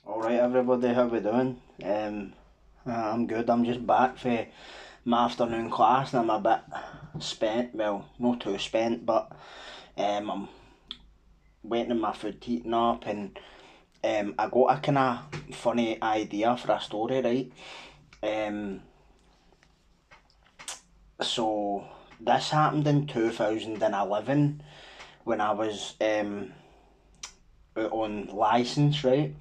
Alright everybody, how we doing? I'm good, I'm just back for my afternoon class and I'm a bit spent, well, not too spent, but I'm waiting on my food heating up and I got a kind of funny idea for a story, right? Um, so this happened in 2011 when I was out on licence, right?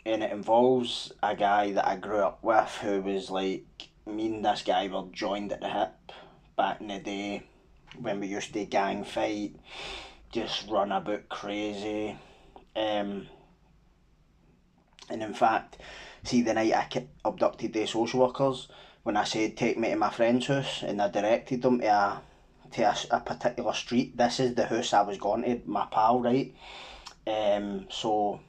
And it involves a guy that I grew up with who was like, me and this guy were joined at the hip back in the day when we used to gang fight, just run about crazy. Um, and in fact, see the night I abducted the social workers, when I said take me to my friend's house and I directed them to a particular street, this is the house I was going to, my pal, right? So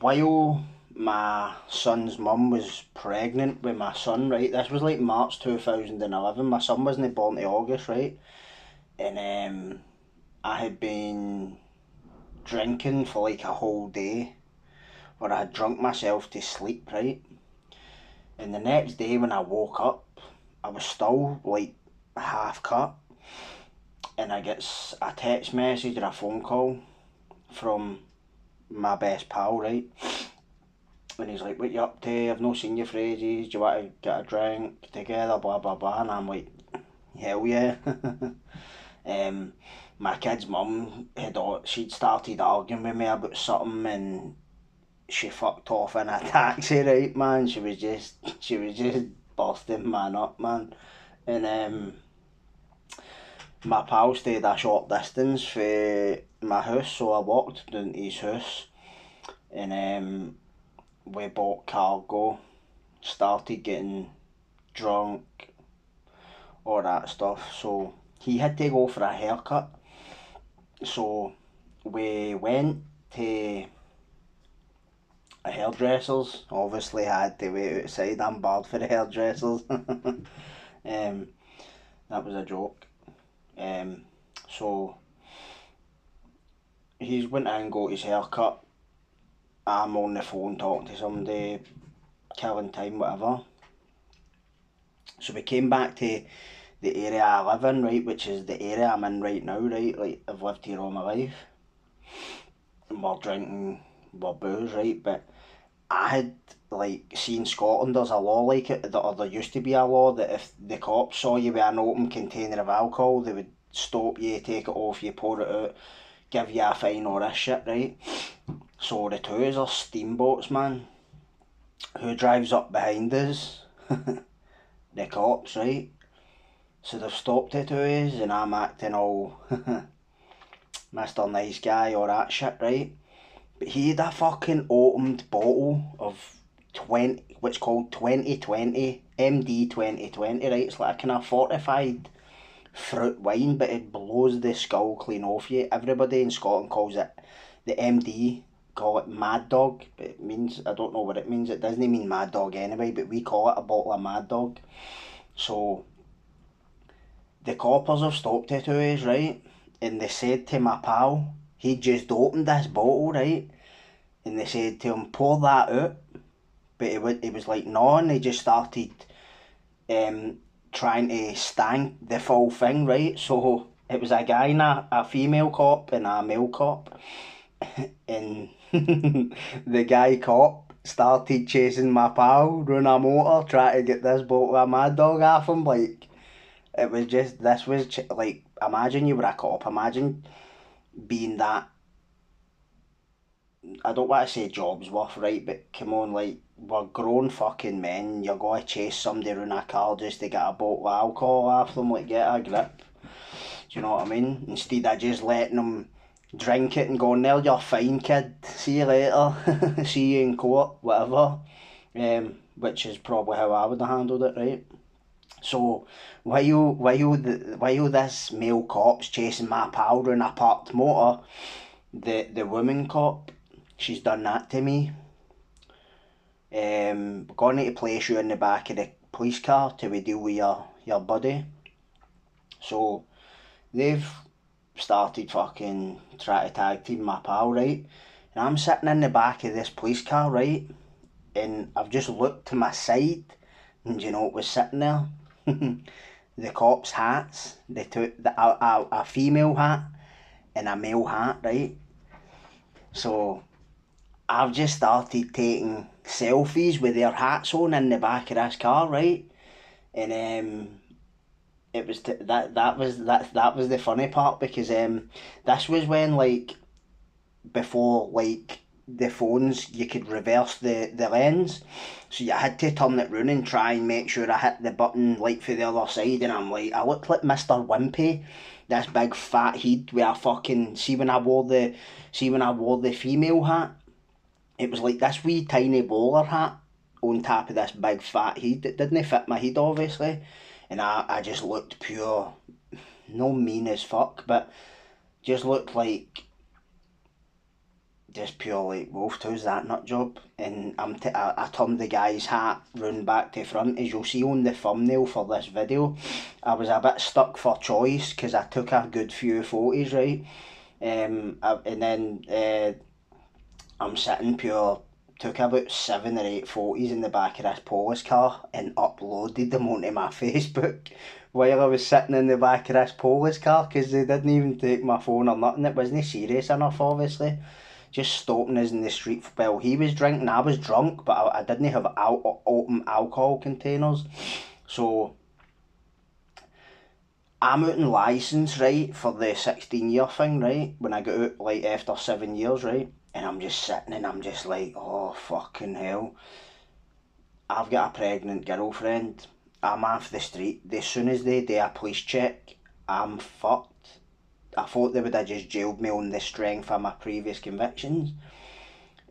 while my son's mum was pregnant with my son, right, this was like March 2011, my son wasn't born till August, right, and I had been drinking for like a whole day, where I had drunk myself to sleep, right, and the next day when I woke up, I was still like half cut, and I get a text message or a phone call from my best pal, right, and he's like, what you up to? I've not seen you for ages. Do you want to get a drink together? Blah, blah, blah. And I'm like, hell yeah. um, my kid's mum, she'd started arguing with me about something and she fucked off in a taxi, right, man? She was just busting man up, man. And my pal stayed a short distance for my house, so I walked down to his house and we bought cargo, started getting drunk, all that stuff. So he had to go for a haircut. So we went to a hairdresser's. Obviously, I had to wait outside. I'm bad for the hairdressers. That was a joke. So he's went in and got his haircut. I'm on the phone talking to somebody, killing time, whatever. So we came back to the area I live in, right, which is the area I'm in right now, right, like I've lived here all my life, and we're drinking, we're booze, right, but I had, like, seen Scotland, there's a law like it, or there used to be a law that if the cops saw you with an open container of alcohol, they would stop you, take it off you, pour it out, give you a fine, or this shit, right. So the two are steamboats, man. Who drives up behind us? The cops, right. So they've stopped the two of us and I'm acting all Mr. Nice Guy or that shit, right? But he had a fucking opened bottle of 20, what's called 2020, MD 2020, right? It's like a kind of fortified fruit wine, but it blows the skull clean off you. Everybody in Scotland calls it the MD, call it Mad Dog, but it means, I don't know what it means. It doesn't mean Mad Dog anyway, but we call it a bottle of Mad Dog. So the coppers have stopped it to us, right? And they said to my pal, he just opened this bottle, right? And they said to him, pour that out. But he was like, no, and they just started um, trying to stank the full thing, right? So it was a guy and a female cop and a male cop. And the guy cop started chasing my pal around a motor, trying to get this bottle of Mad Dog off him, like, it was just, this was like, imagine you were a cop, imagine being that, I don't want to say job's worth, right, but come on, like, we're grown fucking men, you're going to chase somebody around a car just to get a bottle of alcohol off them, like, get a grip, do you know what I mean? Instead of just letting them drink it and going, there, you're fine, kid, see you later, see you in court, whatever, which is probably how I would have handled it, right? So while this male cop's chasing my pal around a parked motor, the woman cop, she's done that to me. We're going to place you in the back of the police car till we deal with your buddy. So they've started fucking trying to tag team my pal, right? And I'm sitting in the back of this police car, right? And I've just looked to my side, and you know what was sitting there? The cops' hats. They took a female hat and a male hat, right? So I've just started taking selfies with their hats on in the back of this car, right? And it was that was the funny part, because this was when, like, before, like, the phones, you could reverse the lens, so you had to turn it round and try and make sure I hit the button, like, for the other side. And I'm like, I looked like Mr. Wimpy, this big fat head with a fucking, see when I wore the female hat, it was like this wee tiny bowler hat on top of this big fat head. It didn't fit my head, obviously, and I just looked pure, no mean as fuck, but just looked like just pure like, Wolf, who's that nut job? And I turned the guy's hat round back to front, as you'll see on the thumbnail for this video. I was a bit stuck for choice because I took a good few photos, right? And then I'm sitting pure, took about 7 or 8 photos in the back of this police car and uploaded them onto my Facebook while I was sitting in the back of this police car, because they didn't even take my phone or nothing. It wasn't serious enough, obviously. Just stopping us in the street. Well, he was drinking, I was drunk, but I didn't have open alcohol containers. So I'm out in licence, right, for the 16-year thing, right, when I got out, like, after 7 years, right, and I'm just sitting and I'm just like, oh, fucking hell. I've got a pregnant girlfriend. I'm off the street. As soon as they do a police check, I'm fucked. I thought they would have just jailed me on the strength of my previous convictions.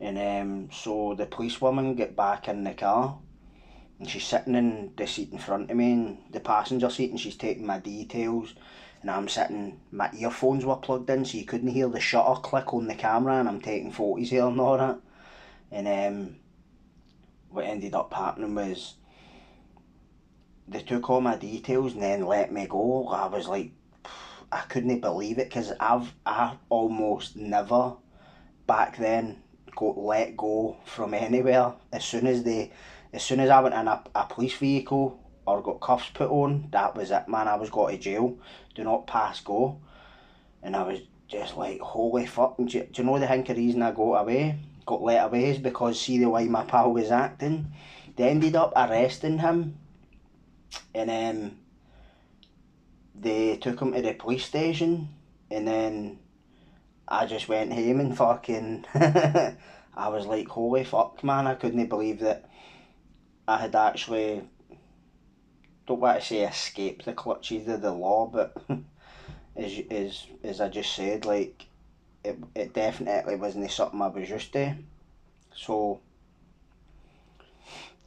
And so the policewoman get back in the car, and she's sitting in the seat in front of me, in the passenger seat, and she's taking my details. And I'm sitting, my earphones were plugged in, so you couldn't hear the shutter click on the camera, and I'm taking photos here and all that. And what ended up happening was they took all my details and then let me go. I was like, I couldn't believe it, because I almost never back then got let go from anywhere. As soon as I went in a police vehicle or got cuffs put on, that was it, man. I was got to jail. Do not pass go. And I was just like, holy fuck. And do you know the hink of reason I got let away is because, see the way my pal was acting. They ended up arresting him, and they took him to the police station, and then I just went home and fucking I was like, holy fuck, man. I couldn't believe that I had actually, don't want to say escaped the clutches of the law, but as I just said, like, it definitely wasn't something I was used to. So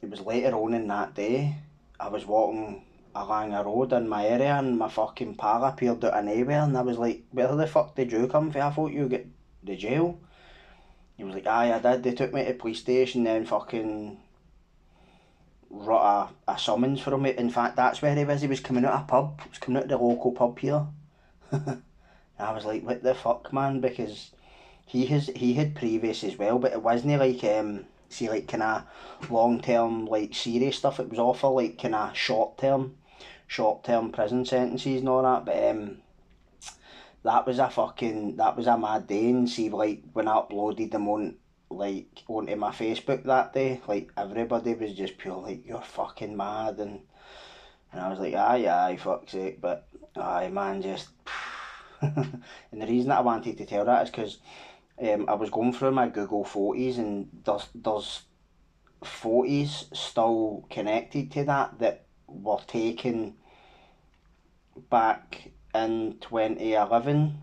it was later on in that day, I was walking along a road in my area, and my fucking pal appeared out of nowhere, and I was like, where the fuck did you come from? I thought you get the jail. He was like, aye, I did. They took me to the police station, then fucking wrote a summons for him. In fact, that's where he was. He was coming out of a pub. He was coming out of the local pub here. I was like, what the fuck, man? Because he had previous as well, but it wasn't like see, like, kind of long term, like, serious stuff. It was all for, like, kind of short term prison sentences and all that. But that was a mad day. And see, like, when I uploaded them onto my Facebook that day, like, everybody was just pure like, you're fucking mad. And I was like, aye, fuck's sake. But aye, man, just and the reason that I wanted to tell that is because I was going through my Google photos, and there's photos still connected to that were taken back in 2011.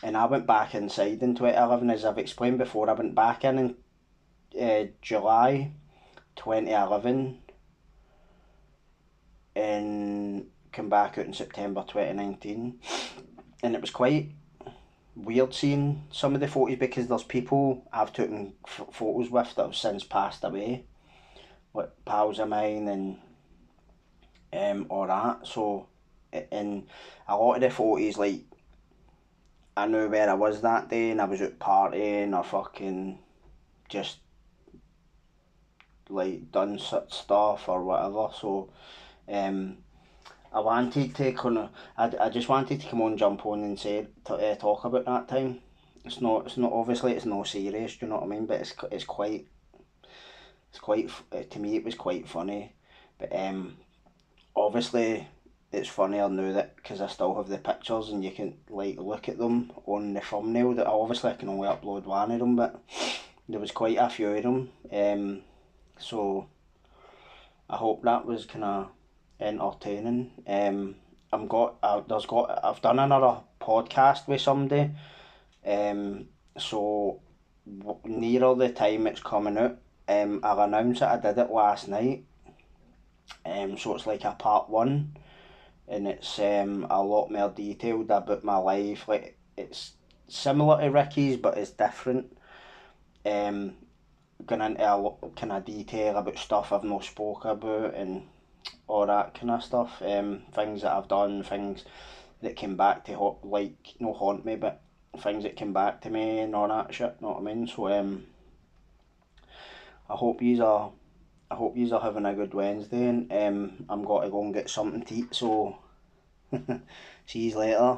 And I went back inside in 2011, as I've explained before. I went back in July 2011 and came back out in September 2019. And it was quite weird seeing some of the photos, because there's people I've taken photos with that have since passed away, like pals of mine and all that. So and a lot of the photos, like, I knew where I was that day and I was out partying or fucking just like done such stuff or whatever. So I wanted to kind of, I just wanted to come on, jump on and say talk about that time. It's not obviously it's not serious, do you know what I mean? But it's quite to me it was quite funny. But obviously it's funnier now that because I still have the pictures and you can like look at them on the thumbnail. That obviously I can only upload one of them, but there was quite a few of them. So I hope that was kind of entertaining. I've done another podcast with somebody. So nearer the time it's coming out, I've announced that I did it last night. So it's like a part one, and it's a lot more detailed about my life. Like it's similar to Ricky's, but it's different. Um, Going into a lot kind of detail about stuff I've not spoke about and all that kind of stuff. Things that I've done, things that came back to haunt me, but things that came back to me and all that shit. Know what I mean? So I hope yous are having a good Wednesday, and I'm going to go and get something to eat. So see yous later.